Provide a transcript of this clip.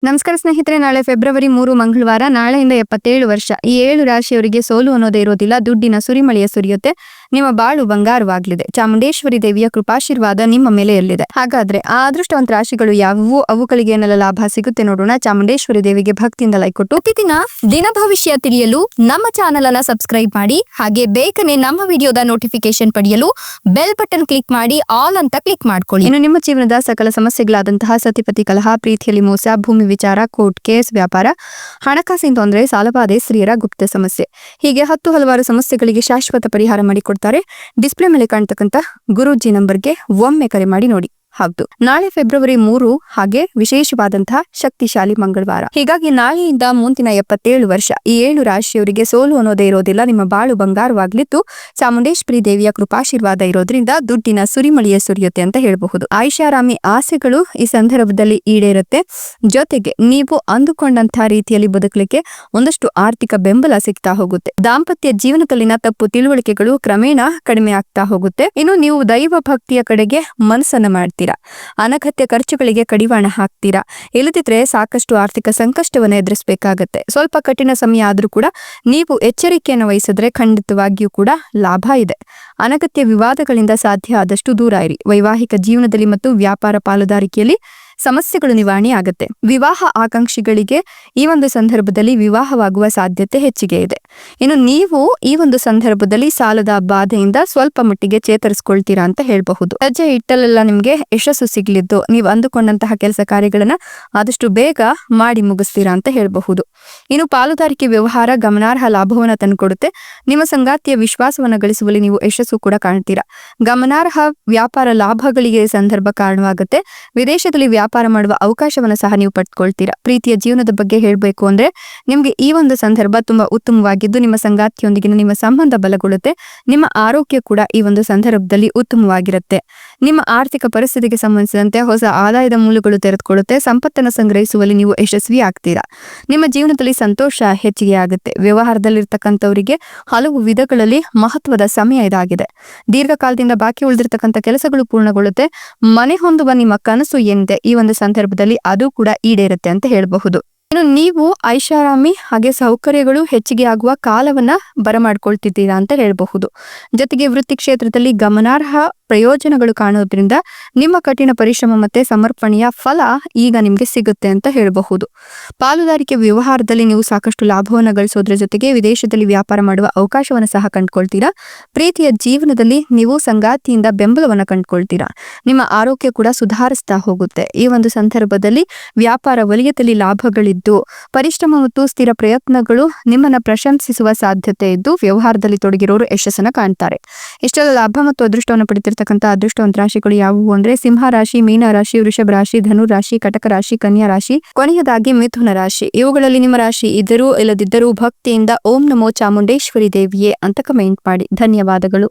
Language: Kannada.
ನಮಸ್ಕಾರ ಸ್ನೇಹಿತರೆ, ನಾಳೆ ಫೆಬ್ರವರಿ 3 ಮಂಗಳವಾರ. ನಾಳೆಯಿಂದ 77 ವರ್ಷ. ಈ 7 ರಾಶಿಯವರಿಗೆ ಸೋಲು ಅನ್ನೋದೇ ಇರೋದಿಲ್ಲ. ದುಡ್ಡಿನ ಸುರಿಮಳೆಯ ಸುರಿಯುತ್ತೆ. ನಿಮ್ಮ ಬಾಳು ಬಂಗಾರವಾಗಲಿದೆ. ಚಾಮುಂಡೇಶ್ವರಿ ದೇವಿಯ ಕೃಪಾಶೀರ್ವಾದ ನಿಮ್ಮ ಮೇಲೆ ಎಲ್ಲಿದೆ. ಹಾಗಾದ್ರೆ ಆ ಅದೃಷ್ಟವಂತ ರಾಶಿಗಳು ಯಾವುವು, ಅವುಗಳಿಗೆ ಏನೆಲ್ಲ ಲಾಭ ಸಿಗುತ್ತೆ ನೋಡೋಣ. ಚಾಮುಂಡೇಶ್ವರಿ ದೇವಿಗೆ ಭಕ್ತಿಯಿಂದ ಲೈಕ್ ಕೊಟ್ಟು ಪ್ರತಿದಿನ ದಿನ ಭವಿಷ್ಯ ತಿಳಿಯಲು ನಮ್ಮ ಚಾನೆಲ್ ಅನ್ನ ಸಬ್ಸ್ಕ್ರೈಬ್ ಮಾಡಿ. ಹಾಗೆ ಬೇಗನೆ ನಮ್ಮ ವಿಡಿಯೋದ ನೋಟಿಫಿಕೇಶನ್ ಪಡೆಯಲು ಬೆಲ್ ಬಟನ್ ಕ್ಲಿಕ್ ಮಾಡಿ ಆಲ್ ಅಂತ ಕ್ಲಿಕ್ ಮಾಡ್ಕೊಳ್ಳಿ. ಇನ್ನು ನಿಮ್ಮ ಜೀವನದ ಸಕಲ ಸಮಸ್ಯೆಗಳಾದಂತಹ ಸತಿಪತಿ ಕಲಹ, ಪ್ರೀತಿಯಲ್ಲಿ ಮೋಸ, ಭೂಮಿ ವಿಚಾರ, ಕೋರ್ಟ್ ಕೇಸ್, ವ್ಯಾಪಾರ, ಹಣಕಾಸಿನ ತೊಂದರೆ, ಸಾಲಬಾಧೆ, ಸ್ತ್ರೀಯರ ಗುಪ್ತ ಸಮಸ್ಯೆ, ಹೀಗೆ ಹಲವಾರು ಸಮಸ್ಯೆಗಳಿಗೆ ಶಾಶ್ವತ ಪರಿಹಾರ ಮಾಡಿಕೊಡ್ತಾರೆ. ಡಿಸ್ಪ್ಲೇ ಮೇಲೆ ಕಾಣ್ತಕ್ಕಂತ ಗುರೂಜಿ ನಂಬರ್ಗೆ ಒಮ್ಮೆ ಕರೆ ಮಾಡಿ ನೋಡಿ. ಹೌದು, ನಾಳೆ ಫೆಬ್ರವರಿ 3 ಹಾಗೆ ವಿಶೇಷವಾದಂತಹ ಶಕ್ತಿಶಾಲಿ ಮಂಗಳವಾರ. ಹೀಗಾಗಿ ನಾಳೆಯಿಂದ ಮುಂದಿನ 77 ವರ್ಷ ಈ 7 ರಾಶಿಯವರಿಗೆ ಸೋಲು ಅನ್ನೋದೇ ಇರೋದಿಲ್ಲ. ನಿಮ್ಮ ಬಾಳು ಬಂಗಾರವಾಗ್ಲಿದ್ದು ಚಾಮುಂಡೇಶ್ವರಿ ದೇವಿಯ ಕೃಪಾಶೀರ್ವಾದ ಇರೋದ್ರಿಂದ ದುಡ್ಡಿನ ಸುರಿಮಳೆಯ ಸುರಿಯುತ್ತೆ ಅಂತ ಹೇಳಬಹುದು. ಐಷಾರಾಮಿ ಆಸೆಗಳು ಈ ಸಂದರ್ಭದಲ್ಲಿ ಈಡೇರುತ್ತೆ. ಜೊತೆಗೆ ನೀವು ಅಂದುಕೊಂಡಂತಹ ರೀತಿಯಲ್ಲಿ ಬದುಕಲಿಕ್ಕೆ ಒಂದಷ್ಟು ಆರ್ಥಿಕ ಬೆಂಬಲ ಸಿಗ್ತಾ ಹೋಗುತ್ತೆ. ದಾಂಪತ್ಯ ಜೀವನದಲ್ಲಿನ ತಪ್ಪು ತಿಳುವಳಿಕೆಗಳು ಕ್ರಮೇಣ ಕಡಿಮೆ ಆಗ್ತಾ ಹೋಗುತ್ತೆ. ಇನ್ನು ನೀವು ದೈವ ಭಕ್ತಿಯ ಕಡೆಗೆ ಮನಸ್ಸನ್ನ ಮಾಡ್ತೀರಾ. ಅನಗತ್ಯ ಖರ್ಚುಗಳಿಗೆ ಕಡಿವಾಣ ಹಾಕ್ತೀರಾ. ಇಲ್ಲದಿದ್ರೆ ಸಾಕಷ್ಟು ಆರ್ಥಿಕ ಸಂಕಷ್ಟವನ್ನು ಎದುರಿಸಬೇಕಾಗತ್ತೆ. ಸ್ವಲ್ಪ ಕಠಿಣ ಸಮಯ ಆದ್ರೂ ಕೂಡ ನೀವು ಎಚ್ಚರಿಕೆಯನ್ನು ವಹಿಸಿದ್ರೆ ಖಂಡಿತವಾಗಿಯೂ ಕೂಡ ಲಾಭ ಇದೆ. ಅನಗತ್ಯ ವಿವಾದಗಳಿಂದ ಸಾಧ್ಯ ಆದಷ್ಟು ದೂರ ಇರಿ. ವೈವಾಹಿಕ ಜೀವನದಲ್ಲಿ ಮತ್ತು ವ್ಯಾಪಾರ ಪಾಲುದಾರಿಕೆಯಲ್ಲಿ ಸಮಸ್ಯೆಗಳು ನಿವಾರಣೆ ಆಗುತ್ತೆ. ವಿವಾಹ ಆಕಾಂಕ್ಷಿಗಳಿಗೆ ಈ ಒಂದು ಸಂದರ್ಭದಲ್ಲಿ ವಿವಾಹವಾಗುವ ಸಾಧ್ಯತೆ ಹೆಚ್ಚಿಗೆ ಇದೆ. ಇನ್ನು ನೀವು ಈ ಒಂದು ಸಂದರ್ಭದಲ್ಲಿ ಸಾಲದ ಬಾಧೆಯಿಂದ ಸ್ವಲ್ಪ ಮಟ್ಟಿಗೆ ಚೇತರಿಸ್ಕೊಳ್ತೀರಾ ಅಂತ ಹೇಳಬಹುದು. ಹೆಜ್ಜೆ ಇಟ್ಟಲೆಲ್ಲ ನಿಮ್ಗೆ ಯಶಸ್ಸು ಸಿಗ್ಲಿದ್ದು ನೀವು ಅಂದುಕೊಂಡಂತಹ ಕೆಲಸ ಕಾರ್ಯಗಳನ್ನ ಆದಷ್ಟು ಬೇಗ ಮಾಡಿ ಮುಗಿಸ್ತೀರಾ ಅಂತ ಹೇಳಬಹುದು. ಇನ್ನು ಪಾಲುದಾರಿಕೆ ವ್ಯವಹಾರ ಗಮನಾರ್ಹ ಲಾಭವನ್ನ ತಂದುಕೊಡುತ್ತೆ. ನಿಮ್ಮ ಸಂಗಾತಿಯ ವಿಶ್ವಾಸವನ್ನ ಗಳಿಸುವಲ್ಲಿ ನೀವು ಯಶಸ್ಸು ಕೂಡ ಕಾಣ್ತೀರಾ. ಗಮನಾರ್ಹ ವ್ಯಾಪಾರ ಲಾಭಗಳಿಗೆ ಸಂದರ್ಭ ಕಾರಣವಾಗುತ್ತೆ. ವಿದೇಶದಲ್ಲಿ ವ್ಯಾಪಾರ ಮಾಡುವ ಅವಕಾಶವನ್ನು ಸಹ ನೀವು ಪಡ್ಕೊಳ್ತೀರಾ. ಪ್ರೀತಿಯ ಜೀವನದ ಬಗ್ಗೆ ಹೇಳಬೇಕು ಅಂದ್ರೆ ನಿಮ್ಗೆ ಈ ಒಂದು ಸಂದರ್ಭ ತುಂಬಾ ಉತ್ತಮವಾಗಿದ್ದು ನಿಮ್ಮ ಸಂಗಾತಿಯೊಂದಿಗಿನ ನಿಮ್ಮ ಸಂಬಂಧ ಬಲಗೊಳ್ಳುತ್ತೆ. ನಿಮ್ಮ ಆರೋಗ್ಯ ಕೂಡ ಈ ಒಂದು ಸಂದರ್ಭದಲ್ಲಿ ಉತ್ತಮವಾಗಿರುತ್ತೆ. ನಿಮ್ಮ ಆರ್ಥಿಕ ಪರಿಸ್ಥಿತಿಗೆ ಸಂಬಂಧಿಸಿದಂತೆ ಹೊಸ ಆದಾಯದ ಮೂಲಗಳು ತೆರೆದುಕೊಳ್ಳುತ್ತೆ. ಸಂಪತ್ತನ್ನು ಸಂಗ್ರಹಿಸುವಲ್ಲಿ ನೀವು ಯಶಸ್ವಿ ಆಗ್ತೀರಾ. ನಿಮ್ಮ ಜೀವನದಲ್ಲಿ ಸಂತೋಷ ಹೆಚ್ಚಿಗೆ ಆಗುತ್ತೆ. ವ್ಯವಹಾರದಲ್ಲಿರ್ತಕ್ಕಂಥವರಿಗೆ ಹಲವು ವಿಧಗಳಲ್ಲಿ ಮಹತ್ವದ ಸಮಯ ಇದಾಗಿದೆ. ದೀರ್ಘಕಾಲದಿಂದ ಬಾಕಿ ಉಳಿದಿರ್ತಕ್ಕಂಥ ಕೆಲಸಗಳು ಪೂರ್ಣಗೊಳ್ಳುತ್ತೆ. ಮನೆ ಹೊಂದುವ ನಿಮ್ಮ ಕನಸು ಏನಿದೆ ಈ ಒಂದು ಸಂದರ್ಭದಲ್ಲಿ ಅದು ಕೂಡ ಈಡೇರುತ್ತೆ ಅಂತ ಹೇಳಬಹುದು. ಇನ್ನು ನೀವು ಐಷಾರಾಮಿ ಹಾಗೆ ಸೌಕರ್ಯಗಳು ಹೆಚ್ಚಿಗೆ ಆಗುವ ಕಾಲವನ್ನ ಬರಮಾಡ್ಕೊಳ್ತಿದ್ದೀರಾ ಅಂತ ಹೇಳಬಹುದು. ಜೊತೆಗೆ ವೃತ್ತಿ ಕ್ಷೇತ್ರದಲ್ಲಿ ಗಮನಾರ್ಹ ಪ್ರಯೋಜನಗಳು ಕಾಣೋದ್ರಿಂದ ನಿಮ್ಮ ಕಠಿಣ ಪರಿಶ್ರಮ ಮತ್ತೆ ಸಮರ್ಪಣೆಯ ಫಲ ಈಗ ನಿಮ್ಗೆ ಸಿಗುತ್ತೆ ಅಂತ ಹೇಳಬಹುದು. ಪಾಲುದಾರಿಕೆ ವ್ಯವಹಾರದಲ್ಲಿ ನೀವು ಸಾಕಷ್ಟು ಲಾಭವನ್ನು ಗಳಿಸೋದ್ರ ಜೊತೆಗೆ ವಿದೇಶದಲ್ಲಿ ವ್ಯಾಪಾರ ಮಾಡುವ ಅವಕಾಶವನ್ನು ಸಹ ಕಂಡುಕೊಳ್ತೀರಾ. ಪ್ರೀತಿಯ ಜೀವನದಲ್ಲಿ ನೀವು ಸಂಗಾತಿಯಿಂದ ಬೆಂಬಲವನ್ನು ಕಂಡುಕೊಳ್ತೀರಾ. ನಿಮ್ಮ ಆರೋಗ್ಯ ಕೂಡ ಸುಧಾರಿಸ್ತಾ ಹೋಗುತ್ತೆ. ಈ ಒಂದು ಸಂದರ್ಭದಲ್ಲಿ ವ್ಯಾಪಾರ ವಲಯದಲ್ಲಿ ಲಾಭಗಳಿದ್ದು ಪರಿಶ್ರಮ ಮತ್ತು ಸ್ಥಿರ ಪ್ರಯತ್ನಗಳು ನಿಮ್ಮನ್ನ ಪ್ರಶಂಸಿಸುವ ಸಾಧ್ಯತೆ ಇದ್ದು ವ್ಯವಹಾರದಲ್ಲಿ ತೊಡಗಿರೋರು ಯಶಸ್ಸನ್ನ ಕಾಣ್ತಾರೆ. ಇಷ್ಟೆಲ್ಲ ಲಾಭ ಮತ್ತು ಅದೃಷ್ಟವನ್ನು ಪಡಿತಿರ್ತಾರೆ ಅದೃಷ್ಟವಂತ ರಾಶಿಗಳು ಯಾವುವು ಅಂದ್ರೆ ಸಿಂಹ ರಾಶಿ, ಮೀನ ರಾಶಿ, ವೃಷಭ ರಾಶಿ, ಧನು ರಾಶಿ, ಕಟಕ ರಾಶಿ, ಕನ್ಯಾ ರಾಶಿ, ಕೊನೆಯದಾಗಿ ಮಿಥುನ ರಾಶಿ. ಇವುಗಳಲ್ಲಿ ನಿಮ್ಮ ರಾಶಿ ಇದ್ದರೂ ಇಲ್ಲದಿದ್ದರೂ ಭಕ್ತಿಯಿಂದ ಓಂ ನಮೋ ಚಾಮುಂಡೇಶ್ವರಿ ದೇವಿಯೇ ಅಂತ ಕಮೆಂಟ್ ಮಾಡಿ. ಧನ್ಯವಾದಗಳು.